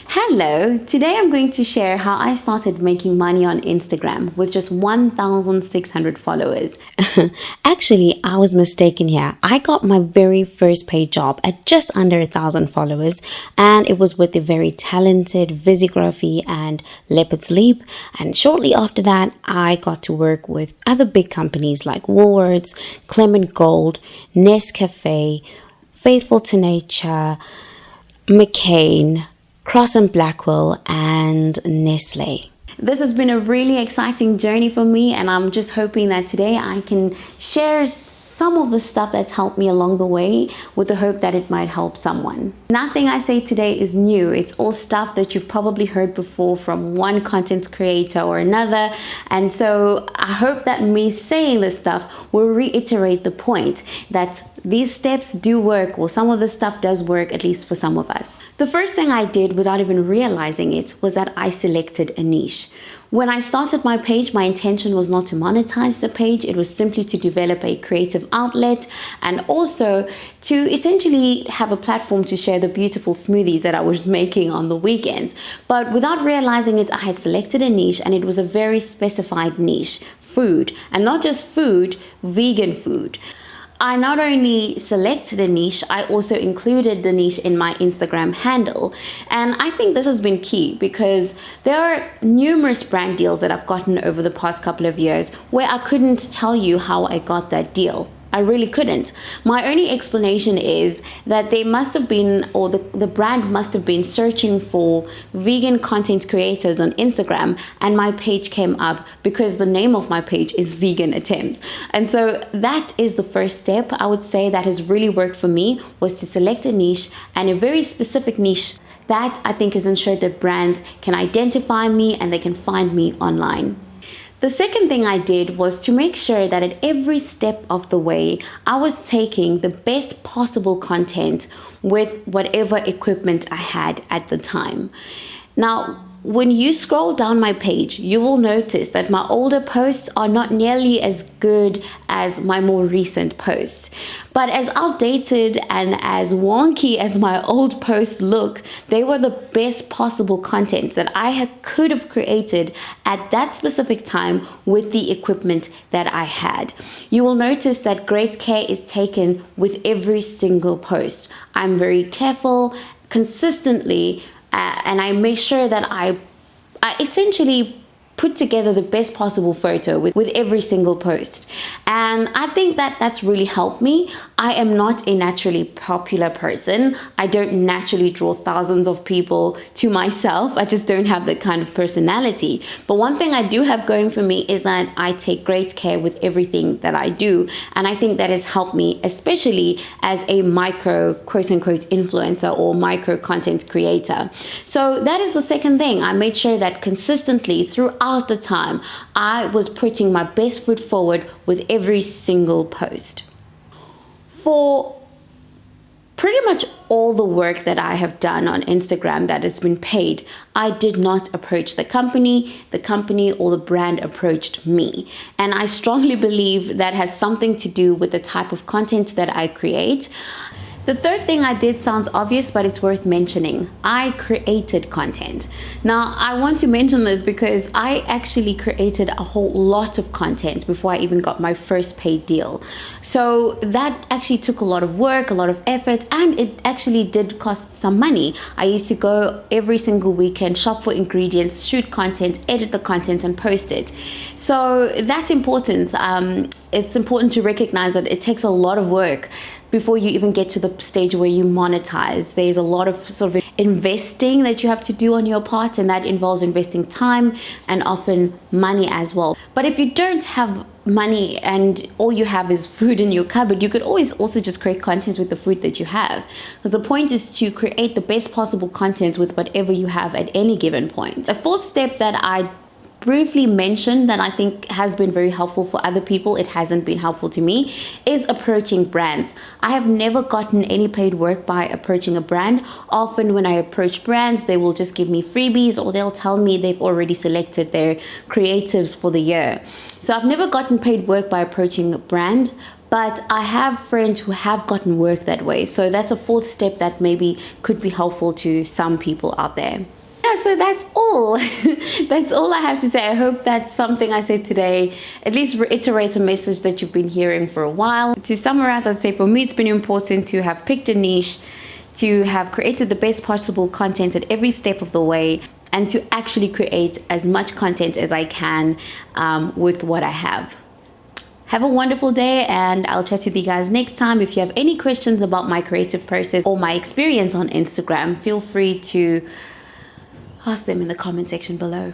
Hello, today I'm going to share how I started making money on Instagram with just 1,600 followers. Actually, I was mistaken here. I got my very first paid job at just under 1,000 followers, and it was with the very talented Visigraphy and Leopard Sleep. And shortly after that, I got to work with other big companies like Woolworths, Clement Gold, Nescafe, Faithful to Nature, McCain, Cross and Blackwell, and Nestle. This has been a really exciting journey for me, and I'm just hoping that today I can share some of the stuff that's helped me along the way with the hope that it might help someone. Nothing I say today is new. It's all stuff that you've probably heard before from one content creator or another. And so I hope that me saying this stuff will reiterate the point that these steps do work, or some of the stuff does work, at least for some of us. The first thing I did without even realizing it was that I selected a niche. When I started my page, my intention was not to monetize the page. It was simply to develop a creative outlet and also to essentially have a platform to share the beautiful smoothies that I was making on the weekends. But without realizing it, I had selected a niche, and it was a very specified niche: food. And not just food, vegan food. I not only selected a niche, I also included the niche in my Instagram handle. And I think this has been key because there are numerous brand deals that I've gotten over the past couple of years where I couldn't tell you how I got that deal. I really couldn't. My only explanation is that they must have been, or the brand must have been searching for vegan content creators on Instagram, and my page came up because the name of my page is Vegan Attempts. And so that is the first step I would say that has really worked for me, was to select a niche, and a very specific niche that I think has ensured that brands can identify me and they can find me online. The second thing I did was to make sure that at every step of the way, I was taking the best possible content with whatever equipment I had at the time. Now, when you scroll down my page, you will notice that my older posts are not nearly as good as my more recent posts. But as outdated and as wonky as my old posts look, they were the best possible content that I could have created at that specific time with the equipment that I had. You will notice that great care is taken with every single post. I'm very careful, consistently, and I make sure that I essentially put together the best possible photo with every single post. And I think that that's really helped me. I am not a naturally popular person. I don't naturally draw thousands of people to myself. I just don't have that kind of personality. But one thing I do have going for me is that I take great care with everything that I do. And I think that has helped me, especially as a micro, quote unquote, influencer or micro content creator. So that is the second thing. I made sure that consistently throughout the time, I was putting my best foot forward with every single post. For pretty much all the work that I have done on Instagram that has been paid, I did not approach the company or the brand approached me. And I strongly believe that has something to do with the type of content that I create. The third thing I did sounds obvious, but it's worth mentioning. I created content. Now, I want to mention this because I actually created a whole lot of content before I even got my first paid deal. So that actually took a lot of work, a lot of effort, and it actually did cost some money. I used to go every single weekend, shop for ingredients, shoot content, edit the content, and post it. So that's important. It's important to recognize that it takes a lot of work before you even get to the stage where you monetize. There's a lot of sort of investing that you have to do on your part, and that involves investing time and often money as well. But if you don't have money and all you have is food in your cupboard, you could always also just create content with the food that you have. Because the point is to create the best possible content with whatever you have at any given point. A fourth step that I briefly mentioned that I think has been very helpful for other people, it hasn't been helpful to me, is approaching brands. I have never gotten any paid work by approaching a brand. Often when I approach brands, they will just give me freebies, or they'll tell me they've already selected their creatives for the year. So I've never gotten paid work by approaching a brand, But I have friends who have gotten work that way. So that's a fourth step that maybe could be helpful to some people out there. Yeah, so that's all. That's all I have to say. I hope that something I said today at least reiterates a message that you've been hearing for a while. To summarize, I'd say for me, it's been important to have picked a niche, to have created the best possible content at every step of the way, and to actually create as much content as I can with what I have. Have a wonderful day, and I'll chat with you guys next time. If you have any questions about my creative process or my experience on Instagram, feel free to ask them in the comment section below.